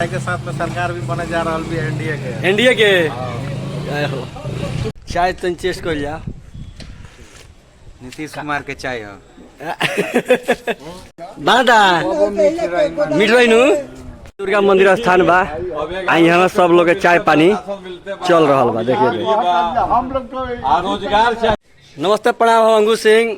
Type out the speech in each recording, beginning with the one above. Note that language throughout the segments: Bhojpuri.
के साथ में सरकार भी बने जा रहा भी एनडीए के चाय तुम टेस्ट कर जा। नीतीश कुमार के चाय हो बादा मीठ रही दुर्गा मंदिर स्थान बा। यहाँ सब लोग के चाय पानी चल रहा बा। देखिए नमस्ते प्रणाम, हम अंगू सिंह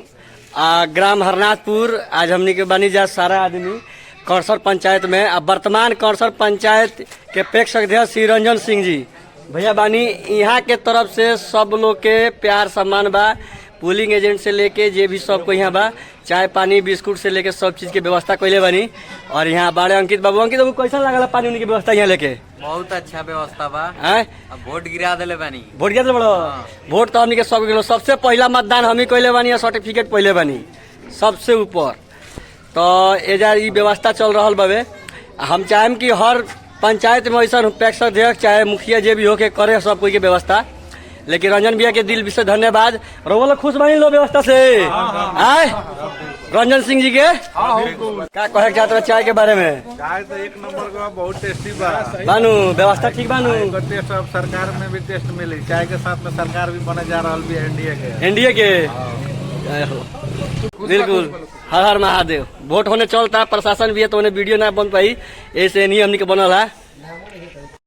ग्राम हरनाथपुर। आज हमने के बनी जा सारा आदमी कौरसर पंचायत में। अब वर्तमान कौरसर पंचायत के पैक्स अध्यक्ष श्री रंजन सिंह जी भैया बानी। यहाँ के तरफ से सब लोग के प्यार सम्मान बा। पोलिंग एजेंट से लेके जे भी सबको यहाँ बा चाय पानी बिस्कुट से लेके सब चीज के व्यवस्था कैले बानी। और यहाँ बाड़े अंकित बाबू कैसा लगला पानी उनकी व्यवस्था यहाँ लेके? बहुत अच्छा व्यवस्था बा। अब वोट गिरा दिले बानी। वोट गिरा बड़ो वोट तो हमनी के सब गिरो। सबसे पहला मतदान हम ही कैले बानी और सर्टिफिकेट पहले बानी सबसे ऊपर। तो एजा ई व्यवस्था चल रहा बाबे। हम चाहेम कि हर पंचायत में ऐसा पैक्स अध्यक्ष चाहे मुखिया जे भी होके करे सब कोई के व्यवस्था। लेकिन रंजन भैया के दिल से धन्यवाद। और वो लोग खुश बनी लो व्यवस्था से आए रंजन सिंह जी के क्या कहे चाहते चाय के बारे में? चाय तो एक नंबर का बहुत टेस्टी बा बानू व्यवस्था ठीक बानू। टेस्ट अब सरकार में भी टेस्ट मिली। चाय के साथ में सरकार भी बने जा रहा भी एनडीए के बिल्कुल। हर हर महादेव। वोट होने चलता प्रशासन भी है तो उन्हें वीडियो ना बन पाई ऐसे नहीं हमने के बनल है।